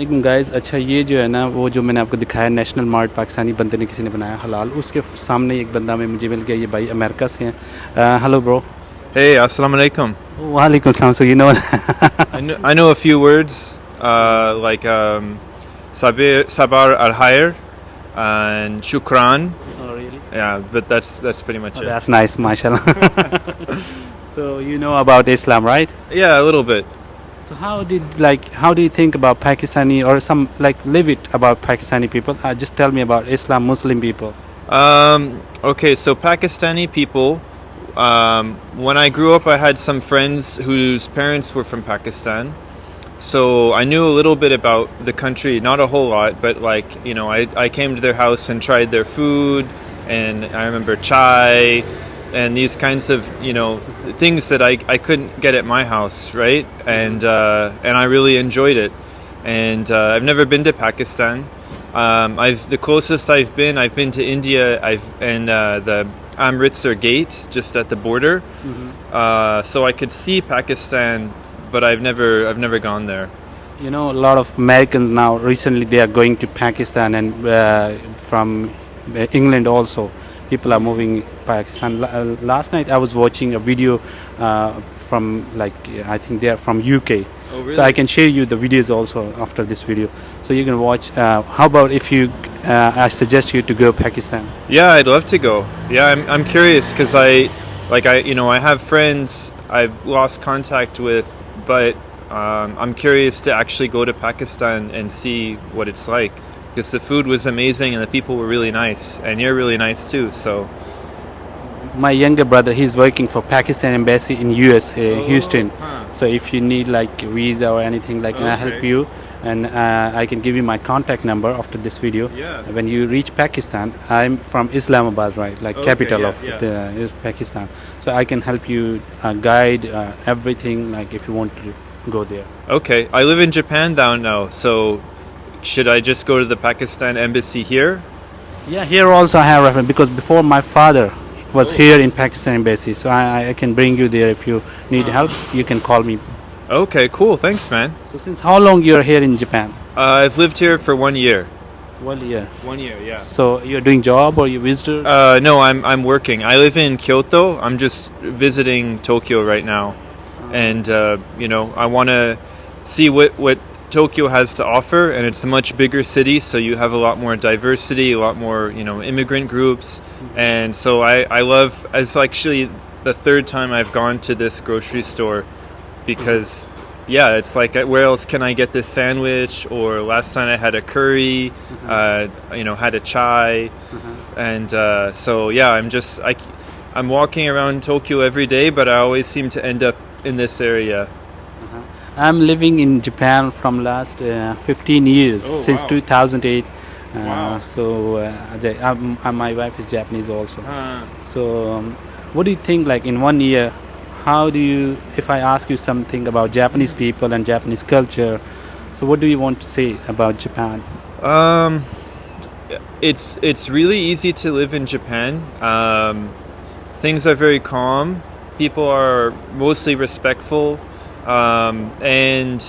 लेकिन गाइस अच्छा ये जो है ना वो जो मैंने आपको दिखाया नेशनल मार्ट पाकिस्तानी बंदे ने किसी ने बनाया हलाल उसके सामने एक बंदा में मुझे मिल गया ये भाई अमेरिका से हैं hello bro Hey, assalamu alaikum. वालेकुम सलाम so you know I know a few words like sabar al khair and shukran. Yeah, but that's pretty much it. That's nice माशाल्लाह so you know about Islam right Yeah, a little bit. so how do you think about Pakistani or some like live it about Pakistani people just tell me about Islam Muslim people Okay, so Pakistani people. When I grew up, I had some friends whose parents were from Pakistan. So I knew a little bit about the country, not a whole lot, but I came to their house and tried their food, and I remember chai and these kinds of, things that I couldn't get at my house, right? And I really enjoyed it. And I've never been to Pakistan. The closest I've been to India. The Amritsar Gate, just at the border. So I could see Pakistan, but I've never gone there. you know a lot of Americans now recently they are going to Pakistan and from England also people are moving Pakistan last night I was watching a video from like I think they are from UK. Oh, really? So I can share you the videos also after this video so you can watch how about if you I suggest you to go Pakistan. Yeah, I'd love to go. Yeah, I'm curious because I have friends I've lost contact with, but I'm curious to actually go to Pakistan and see what it's like because the food was amazing and the people were really nice and you're really nice too. So my younger brother he's working for Pakistan embassy in US Houston. So if you need like visa or anything like can I help you and I can give you my contact number after this video. Yeah. When you reach Pakistan I'm from Islamabad right like capital yeah, of yeah. Pakistan so I can help you guide everything like if you want to go there. Okay, I live in Japan now, so should I just go to the Pakistan embassy here? Yeah, here also I have reference because before my father was here in Pakistan embassy so I can bring you there if you need help you can call me. Okay, cool. Thanks, man. So since how long you're here in Japan? I've lived here for 1 year. 1 year. 1 year, yeah. So you're doing job or you visitor? No, I'm working. I live in Kyoto. I'm just visiting Tokyo right now, and I want to see what Tokyo has to offer, and it's a much bigger city, so you have a lot more diversity, a lot more immigrant groups, and so I love. It's actually the third time I've gone to this grocery store. Because, yeah, it's like, where else can I get this sandwich? Or last time I had a curry, had a chai. And so, yeah, I'm walking around Tokyo every day, but I always seem to end up in this area. I'm living in Japan from last 15 years, since wow. 2008. Wow. So my wife is Japanese also. So what do you think, like in 1 year, how do you, if I ask you something about Japanese people and Japanese culture, so what do you want to say about Japan? It's really easy to live in Japan. Things are very calm. People are mostly respectful. And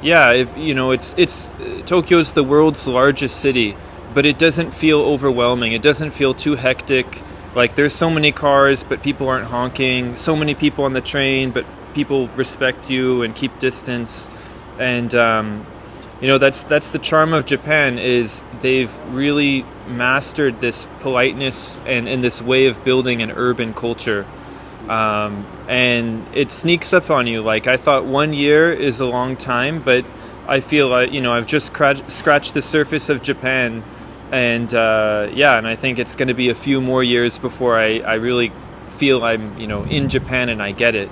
yeah, it's Tokyo's the world's largest city, but it doesn't feel overwhelming. It doesn't feel too hectic. Like there's so many cars, but people aren't honking. So many people on the train, but people respect you and keep distance. And that's the charm of Japan is they've really mastered this politeness and this way of building an urban culture. And it sneaks up on you. Like I thought 1 year is a long time, but I feel like I've just scratched the surface of Japan. And and I think it's going to be a few more years before I really feel I'm in Japan and I get it.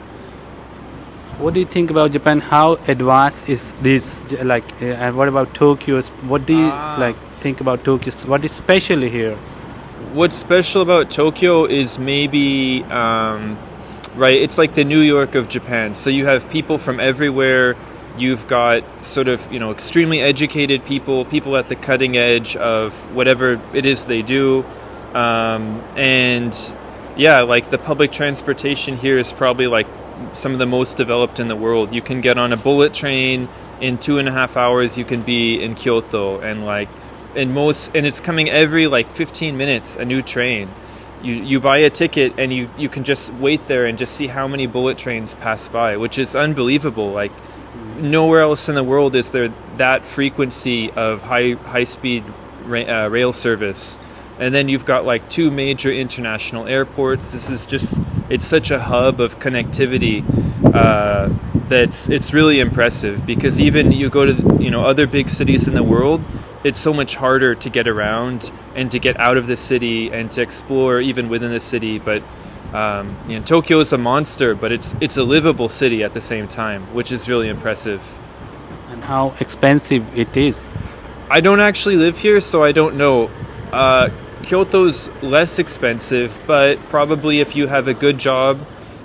What do you think about Japan? How advanced is this? Like, and what about Tokyo? What do you think about Tokyo? What is special here? What's special about Tokyo is maybe right. It's like the New York of Japan. So you have people from everywhere. You've got sort of, extremely educated people at the cutting edge of whatever it is they do. And yeah, like the public transportation here is probably like some of the most developed in the world. You can get on a bullet train in 2.5 hours you can be in Kyoto, and like and it's coming every like 15 minutes, a new train. You buy a ticket and you can just wait there and just see how many bullet trains pass by, which is unbelievable. Like nowhere else in the world is there that frequency of high speed rail service. And then you've got like 2 major international airports. This is just, it's such a hub of connectivity that it's really impressive, because even you go to other big cities in the world, it's so much harder to get around and to get out of the city and to explore even within the city. But Tokyo is a monster, but it's a livable city at the same time, which is really impressive. And how expensive it is? I don't actually live here, so I don't know. Kyoto's less expensive, but probably if you have a good job,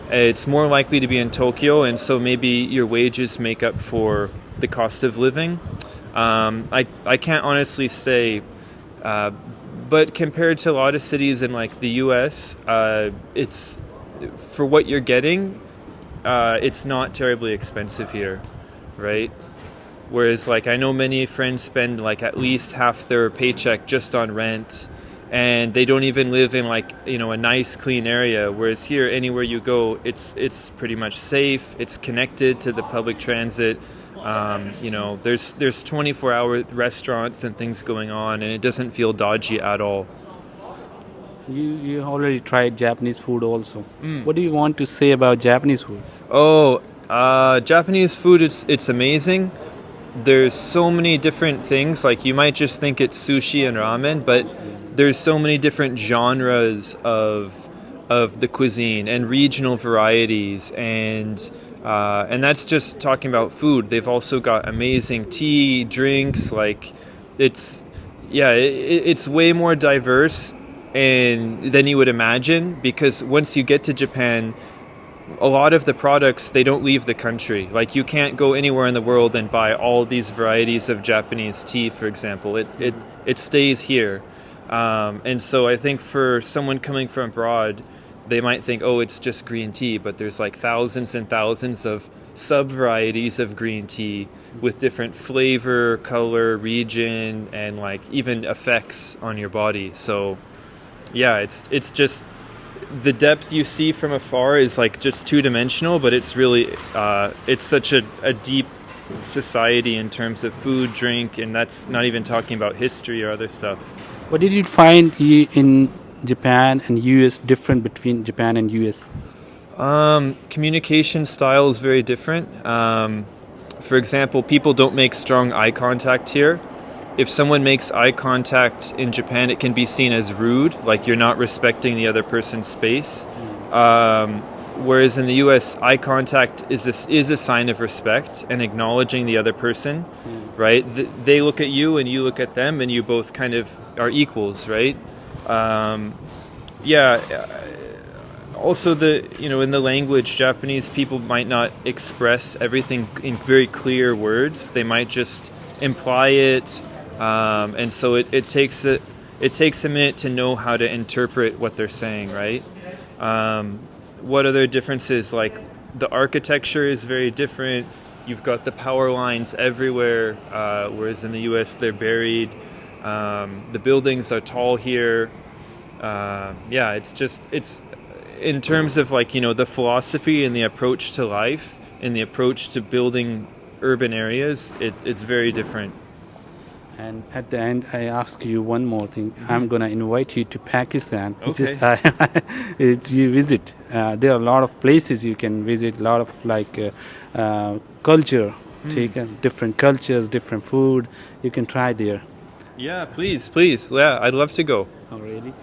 it's more likely to be in Tokyo, and so maybe your wages make up for the cost of living. I can't honestly say, but compared to a lot of cities in like the US, it's for what you're getting, it's not terribly expensive here, right? Whereas like I know many friends spend like at least half their paycheck just on rent, and they don't even live in like a nice clean area. Whereas here, anywhere you go, it's pretty much safe. It's connected to the public transit. There's 24-hour restaurants and things going on, and it doesn't feel dodgy at all. You already tried Japanese food also. What do you want to say about Japanese food? Japanese food, it's amazing. There's so many different things. Like you might just think it's sushi and ramen, but there's so many different genres of the cuisine and regional varieties, and that's just talking about food. They've also got amazing tea, drinks. Like it's way more diverse than you would imagine, because once you get to Japan, a lot of the products, they don't leave the country. Like you can't go anywhere in the world and buy all these varieties of Japanese tea, for example. It stays here. And so I think for someone coming from abroad, they might think, oh, it's just green tea, but there's like thousands and thousands of sub-varieties of green tea with different flavor, color, region, and like even effects on your body. So yeah, it's just the depth you see from afar is like just two-dimensional, but it's really it's such a deep society in terms of food, drink, and that's not even talking about history or other stuff. What did you find in Japan and US different between Japan and US? Communication style is very different. For example, people don't make strong eye contact here. If someone makes eye contact in Japan, it can be seen as rude, like you're not respecting the other person's space. Whereas in the US, eye contact is a sign of respect and acknowledging the other person, right? They look at you and you look at them, and you both kind of are equals, right? Also, in the language, Japanese people might not express everything in very clear words. They might just imply it, and so it takes a minute to know how to interpret what they're saying, right? What other differences? Like the architecture is very different. You've got the power lines everywhere, whereas in the U.S. they're buried. The buildings are tall here. It's in terms of like the philosophy and the approach to life and the approach to building urban areas. It's very different. And at the end, I ask you one more thing. I'm going to invite you to Pakistan. Okay. You visit. There are a lot of places you can visit, a lot of culture. Take different cultures, different food. You can try there. Yeah, please. Yeah, I'd love to go. Oh, really?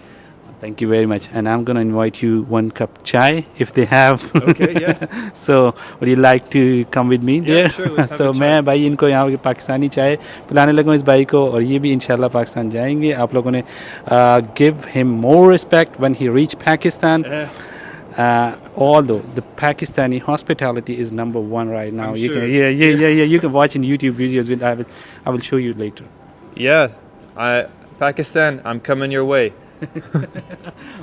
Thank you very much. And I'm going to invite you one cup chai if they have. Okay, yeah. So, would you like to come with me there? Sure, let's have So, a chai. मैं भाई इनको यहाँ की पाकिस्तानी चाय पिलाने लगा इस भाई को, और ये भी इंशाल्लाह पाकिस्तान जाएंगे. आप लोगों ने give him more respect when he reach Pakistan. Although the Pakistani hospitality is number one right now. I'm You sure. can you can watch in YouTube videos. I will show you later. Yeah, Pakistan, I'm coming your way.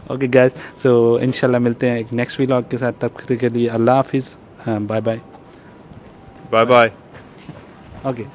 Okay guys, so इंशाल्लाह मिलते हैं एक next vlog के साथ. तब तक के लिए अल्लाह हाफिज़. Bye bye. Bye-bye. Okay.